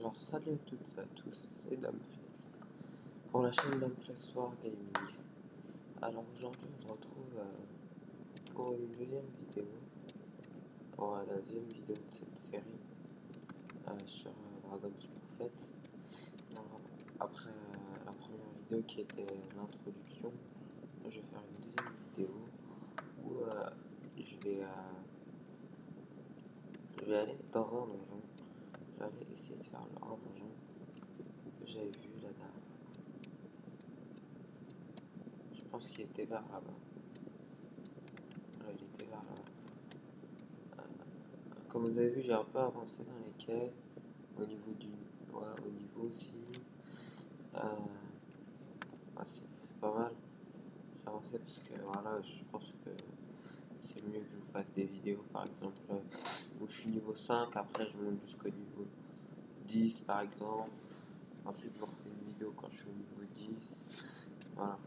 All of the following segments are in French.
Alors salut à toutes et à tous, c'est Damflex pour la chaîne Damflex War Gaming. Alors aujourd'hui on se retrouve pour une deuxième vidéo, pour la deuxième vidéo de cette série sur Dragon's Prophet. Alors, après la première vidéo qui était l'introduction, je vais faire une deuxième vidéo où je vais aller dans un donjon. Je vais aller essayer de faire un donjon que j'avais vu la dernière fois. Je pense qu'il était vers là-bas. Il était vers là-bas. Comme vous avez vu, j'ai un peu avancé dans les quêtes. Au niveau du... Ouais, au niveau aussi. C'est pas mal. J'ai avancé parce que voilà, je pense que c'est mieux que je vous fasse des vidéos par exemple où je suis niveau 5, après je monte jusqu'au niveau 10 par exemple. Ensuite je vous refais une vidéo quand je suis au niveau 10. Voilà.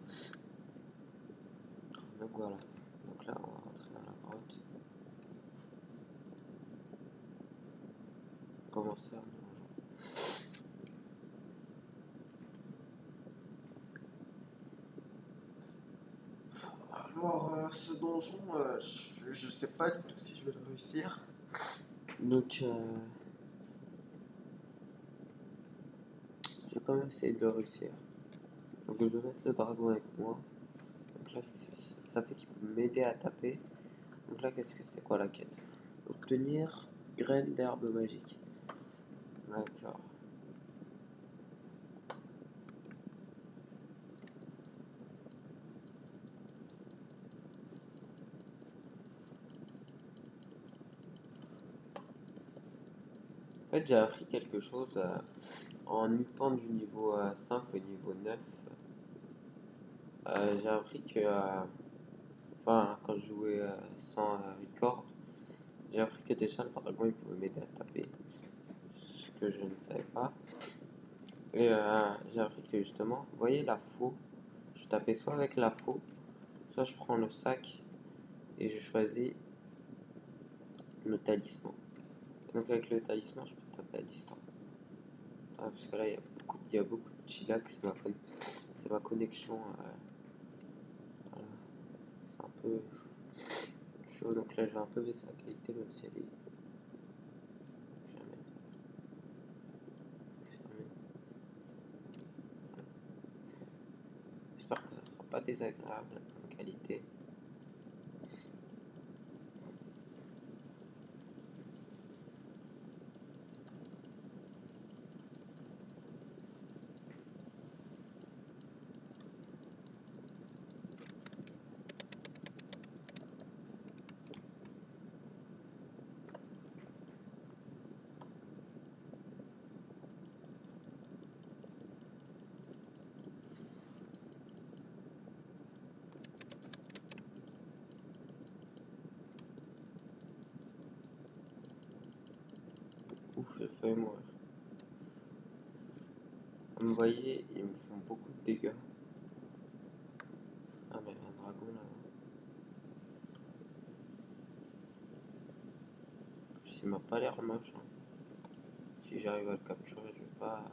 Donc voilà. Donc là on va rentrer dans la grotte. Commencer à manger. Alors ce donjon, je sais pas du tout si je vais le réussir. Donc je vais quand même essayer de le réussir. Donc je vais mettre le dragon avec moi. Donc là ça fait qu'il peut m'aider à taper. Donc là qu'est-ce que c'est quoi la quête? Obtenir graines d'herbe magique. D'accord. En fait j'ai appris quelque chose en upant du niveau 5 au niveau 9. J'ai appris que quand je jouais sans record, j'ai appris que déjà le dragon il pouvait m'aider à taper, ce que je ne savais pas. Et j'ai appris que justement, vous voyez la faux, je tapais soit avec la faux, soit je prends le sac et je choisis le talisman. Donc avec le talisman, je peux taper à distance. Parce que là, il y a beaucoup de chillax, c'est ma connexion. Voilà, c'est un peu chaud, donc là je vais un peu baisser la qualité, même si elle est... Je vais mettre fermée. Voilà. J'espère que ça sera pas désagréable comme qualité. Ouf, j'ai failli mourir. Vous voyez, ils me font beaucoup de dégâts. Ah mais il y a un dragon là-bas. Il m'a pas l'air moche. Hein. Si j'arrive à le capturer, je vais pas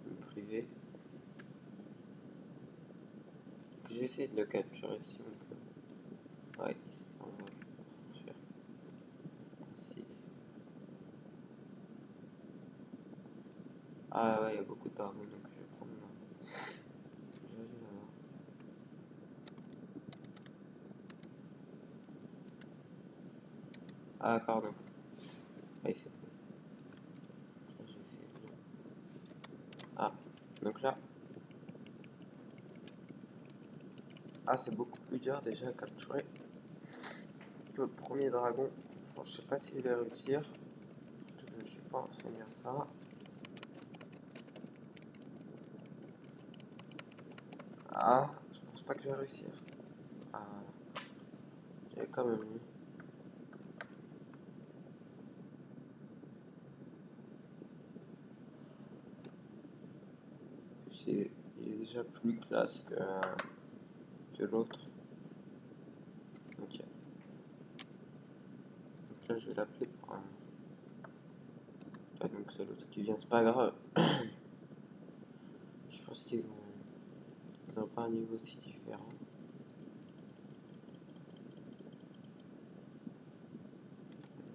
me priver. J'essaie de le capturer si on peut. Ouais, il s'envole. Parfait. Merci. Ah ouais, il y a beaucoup de dragons, donc je vais prendre là. Je vais aller là-bas. Ah d'accord, donc. Ah, il s'est posé. Là, je vais essayer de le... Ah, donc là. Ah, c'est beaucoup plus dur déjà à capturer que le premier dragon. Je sais pas s'il va réussir. Surtout que je ne suis pas entraîné à ça. Ah, je pense pas que je vais réussir. Ah, j'avais quand même mis. Il est déjà plus classe que l'autre. Ok. Donc là, je vais l'appeler pour un... donc c'est l'autre qui vient, c'est pas grave. Je pense qu'ils ont pas un niveau si différent.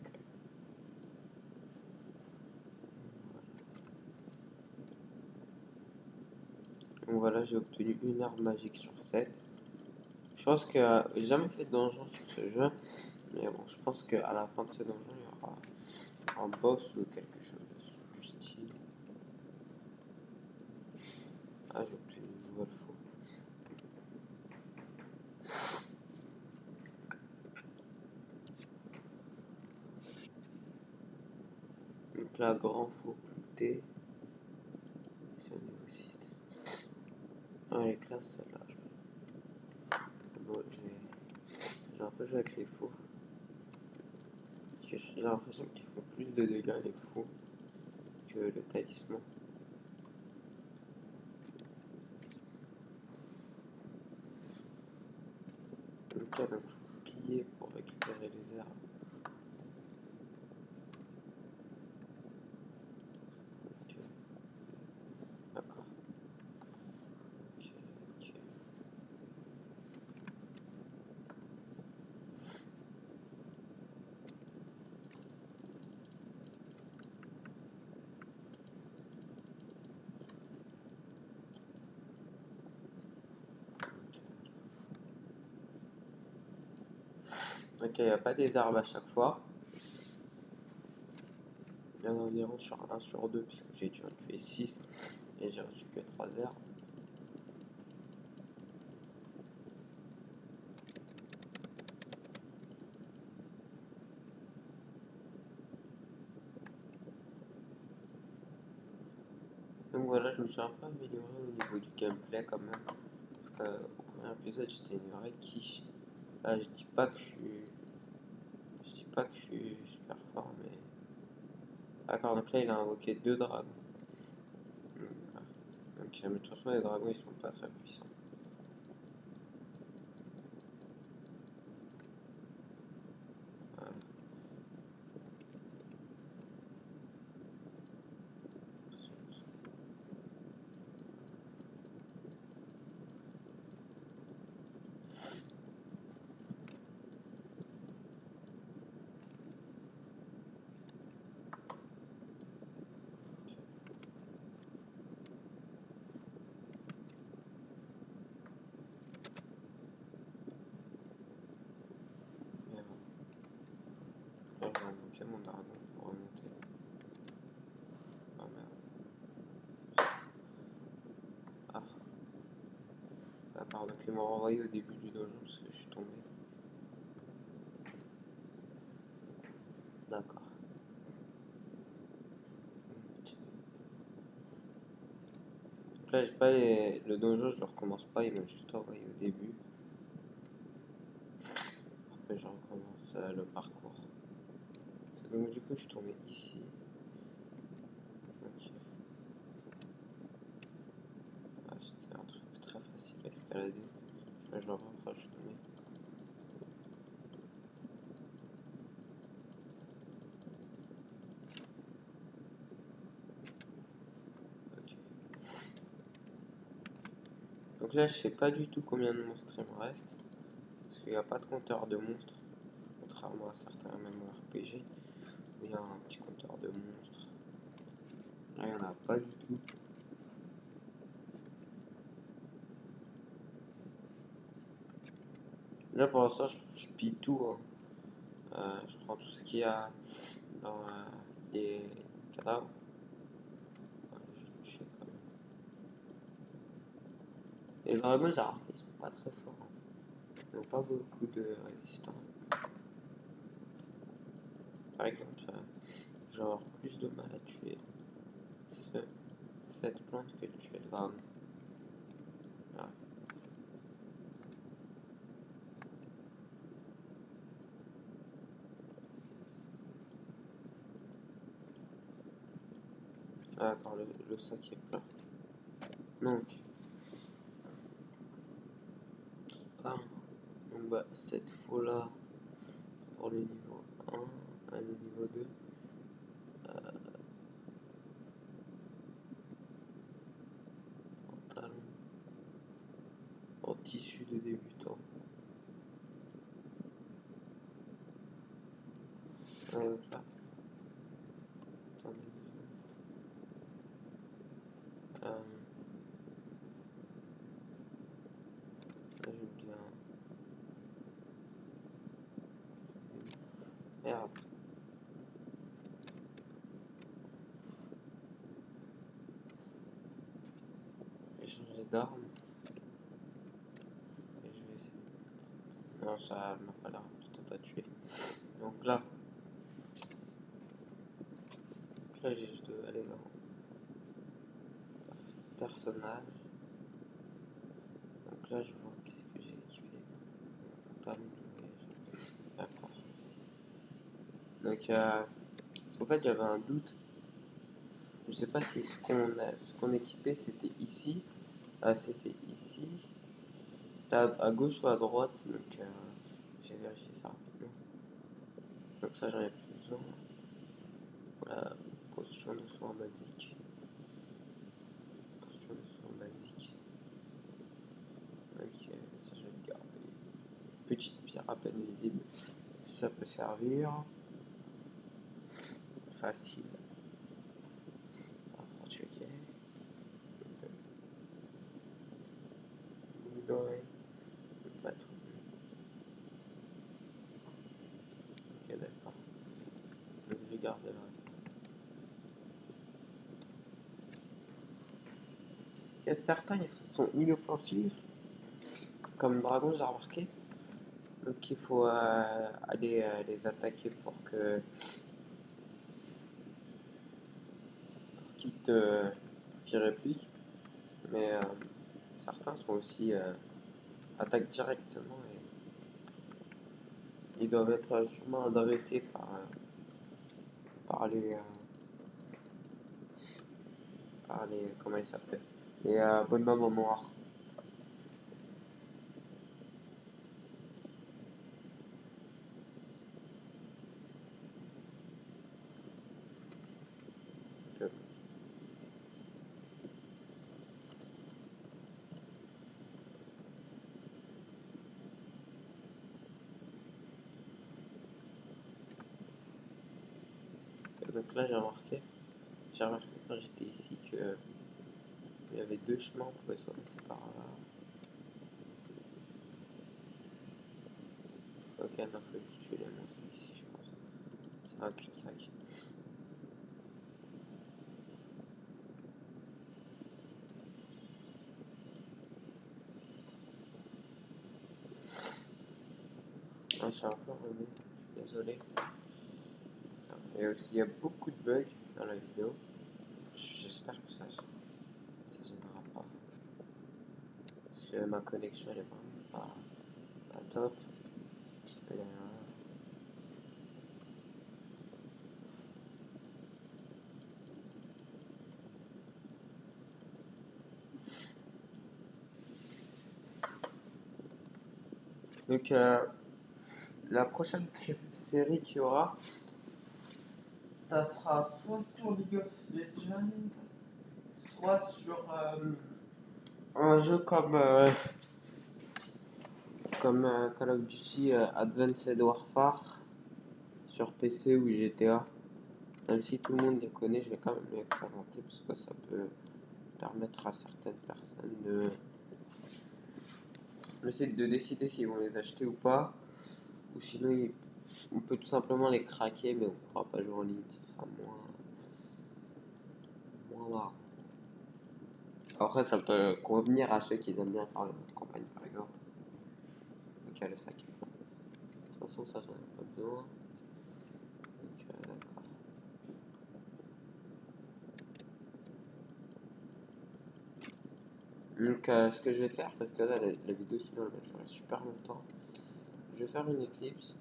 Ok. Donc voilà, j'ai obtenu une arme magique sur 7. Je pense que j'ai jamais fait de donjon sur ce jeu, mais bon, je pense qu'à la fin de ce donjon, il y aura un boss ou quelque chose du style. Ah, j'ai obtenu une nouvelle faux. Donc là, grand faux clouté. C'est un niveau 6. Ah, les classes, celle-là. Bon, j'ai un peu joué avec les faux. Parce que j'ai l'impression qu'ils font plus de dégâts, les faux, que le talisman. Donc là, donc, piller pour récupérer les herbes. Ok, d'accord. Ok, ok. Ok, il n'y a pas des arbres à chaque fois. Il y en a environ sur 1 sur 2, puisque j'ai dû en tuer 6 et j'ai reçu que 3 herbes. Donc voilà, je me suis un peu amélioré au niveau du gameplay quand même. Parce qu'au premier épisode, j'étais une vraie quiche. Là, je dis pas que je suis super fort, mais. D'accord, donc là, il a invoqué 2 dragons. Ok, mais de toute façon, les dragons, ils sont pas très puissants. Voilà. Et voilà. Là, j'ai invoqué mon dragon pour remonter. Oh merde. Ah, d'accord, donc ils m'ont renvoyé au début du donjon parce que je suis tombé. D'accord. Ok. Donc là, j'ai pas le donjon, je le recommence pas, ils m'ont juste envoyé au début. Après, je recommence le parcours. Donc, du coup, je suis tombé ici. Ok. Ah, c'était un truc très facile à escalader. Là, je reprends, je suis tombé. Ok. Donc là, je sais pas du tout combien de monstres il me reste. Parce qu'il n'y a pas de compteur de monstres. Contrairement à certains MMORPG. Où il y a un petit compteur de monstres. Là, il n'y en a pas du tout. Là, pour l'instant, je pille tout. Hein. Je prends tout ce qu'il y a dans les cadavres. Je sais pas. Les dragons, j'ai remarqué, ils sont pas très forts. Hein. Ils n'ont pas beaucoup de résistance. Par exemple, je vais avoir plus de mal à tuer cette plante que de tuer le dragon. Voilà. Ah, d'accord, le sac est plein. Donc, ah, donc bah, cette fois-là, c'est pour le niveau 1, le niveau 2. tissu de débutant. Donc là, attendez. Là, j'ai bien. Merde. J'ai changé d'arme. Et je vais essayer. Non, ça m'a pas l'air important à tuer. Donc là, j'ai juste de aller dans personnage. Donc là, je vois qu'est-ce que j'ai équipé. Pantalon de voyage. D'accord. Donc, en fait, j'avais un doute. Je sais pas si ce qu'on équipait c'était ici. C'était ici. C'était à gauche ou à droite. Donc, j'ai vérifié ça rapidement. Donc, ça, j'en ai plus besoin. Voilà, position de soin basique. Position de soin basique. Ok, ça, je vais le garder. Petite pierre à peine visible. Si ça peut servir. Facile. Pour checker. Doré. Pas trop. Ok, d'accord. Donc je vais garder le reste. Ok, certains ils sont inoffensifs. Comme dragon, j'ai remarqué. Donc il faut aller les attaquer pour qu'ils qu'ils répliquent. Mais certains sont aussi attaquent directement et ils doivent être sûrement adressés par les comment ils s'appellent, les bonhommes en noir. Donc là j'ai remarqué quand j'étais ici que il y avait deux chemins, on pouvait se passer par là. Ok, il m'a fallu tuer les monstres ici, je pense. C'est un cul-de-sac. Ah, je suis un peu remis, je suis désolé. Et aussi, il y a beaucoup de bugs dans la vidéo. J'espère que ça gênera pas. Parce que ma connexion elle est vraiment pas top. Et, donc, la prochaine série qu'il y aura, ça sera soit sur League of Legends, soit sur un jeu comme Call of Duty Advanced Warfare sur PC ou GTA. Même si tout le monde les connaît, je vais quand même les présenter parce que ça peut permettre à certaines personnes de décider s'ils vont les acheter ou pas. Ou sinon, on peut tout simplement les craquer, mais on ne pourra pas jouer en ligne, ce sera moins marrant. Après, ça peut convenir à ceux qui aiment bien faire le mode campagne, par exemple. Donc, il y a le sac est plein. De toute façon, ça, j'en ai pas besoin. Donc, d'accord. Donc, ce que je vais faire, parce que là, la vidéo, sinon, elle va durer super longtemps. Je vais faire une éclipse.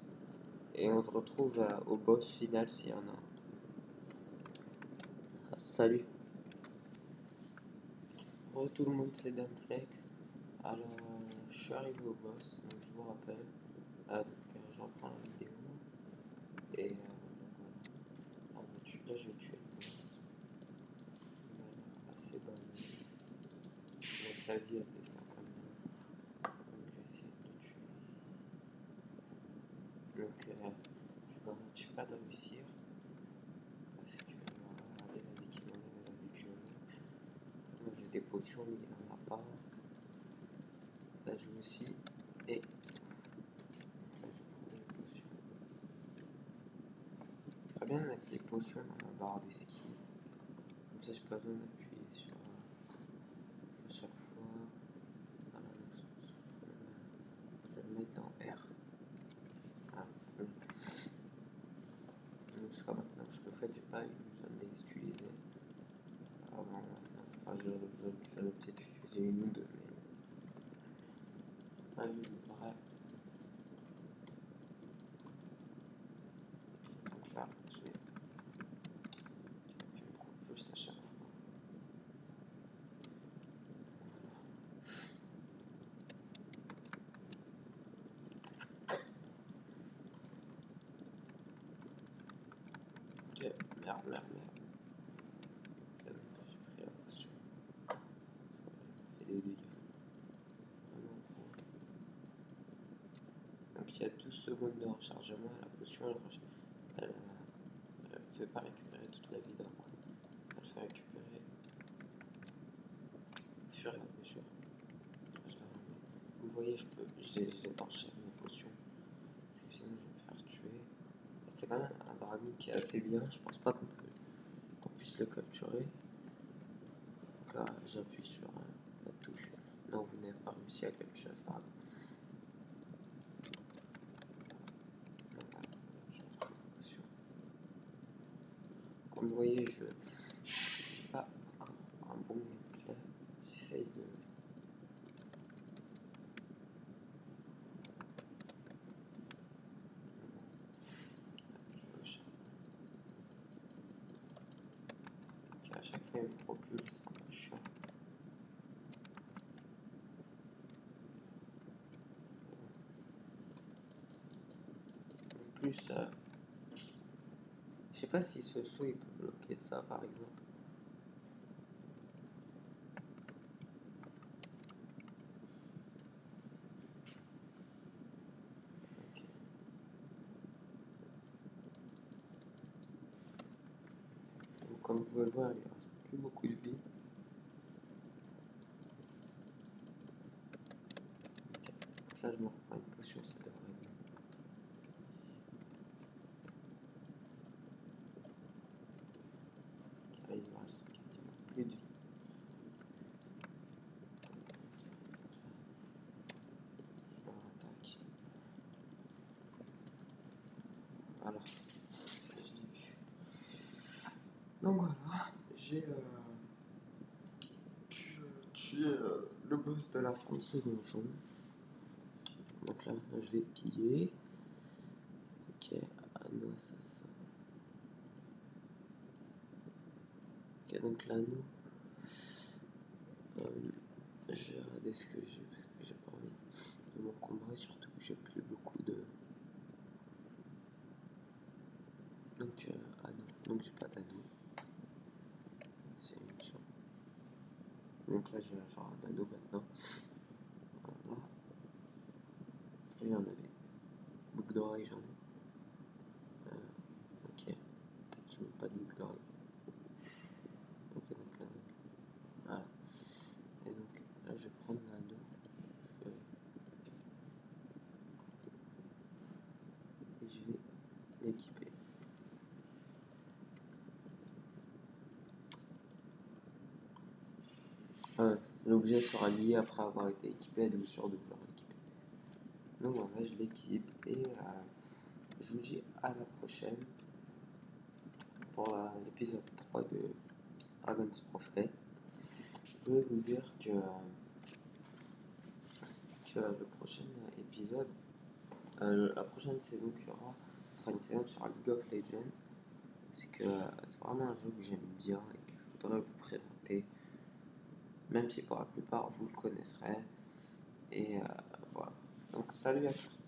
Et on se retrouve au boss final s'il y en a. Salut. Bon, tout le monde, c'est Damflex. Alors, je suis arrivé au boss, donc je vous rappelle. Donc, j'en prends la vidéo. Et voilà. Là, je vais tuer le boss. Voilà, assez bonne. Mais sa vie, elle descend quand même. réussir. Parce que voilà, regardez la vie qu'il enlève et la vie que je mets. Moi j'ai des potions, lui il en a pas. Ça joue aussi. Et là je prends des potions. Ce serait bien de mettre les potions dans la barre des skis. Comme ça j'ai pas besoin d'appuyer sur à chaque fois. Voilà, donc je vais le mettre dans R. Voilà, jusqu'à maintenant, parce qu'en fait j'ai pas eu besoin de les utiliser avant maintenant. Enfin j'en ai peut-être utilisé une ou deux, mais pas eu bref. Donc là je vais appuyer beaucoup plus à chaque fois. Ok, merde. Ok, donc j'ai pris la potion. Ça fait des dégâts. Vraiment gros. Donc il y a 12 secondes de rechargement et la potion elle fait pas récupérer toute la vie d'un coup. Elle fait récupérer au fur et à mesure. Vous voyez, je les enchaîne mes potions. Parce que sinon je vais me faire tuer. C'est quand même un dragon qui est assez bien. Je pense pas qu'on puisse le capturer. Donc là j'appuie sur la touche. Non, vous n'avez pas réussi à capturer ce dragon. Donc voilà, je prends la potion. Comme vous voyez, je n'ai pas encore un bon gameplay. J'essaye de. Ok, à chaque fois il me propulse, c'est un peu chiant. En plus, je sais pas si ce saut il peut bloquer ça par exemple. Ok. Donc, comme vous pouvez le voir, il ne reste plus beaucoup de vie. Ok. Donc là, je me reprends une potion, ça devrait être bon. Ok, là, il me reste quasiment plus de vie. Je leur attaque. Voilà. Donc voilà, j'ai pu tuer le boss de la fin de ce donjon. Donc là, je vais piller. Ok, anneau assassin. Ok, donc l'anneau. Je vais regarder ce que j'ai parce que j'ai pas envie de m'encombrer, surtout que j'ai plus beaucoup de. Donc, anneau. Donc j'ai pas d'anneau. C'est une chance. Donc là, j'ai genre un anneau maintenant. Voilà. Et j'en avais. Boucle d'oreille, j'en ai. Ok. Je mets pas de boucle d'oreille. Ok, donc là. Voilà. Et donc là, je vais prendre l'anneau. Et je vais l'équiper. L'objet sera lié après avoir été équipé, donc sûr de vouloir l'équiper. Donc voilà, je l'équipe et je vous dis à la prochaine pour l'épisode 3 de Dragon's Prophet. Je voulais vous dire que le prochain épisode, la prochaine saison qu'il y aura, sera une saison sur League of Legends. Parce que c'est vraiment un jeu que j'aime bien et que je voudrais vous présenter. Même si pour la plupart vous le connaisserez. Et voilà. Donc salut à tous.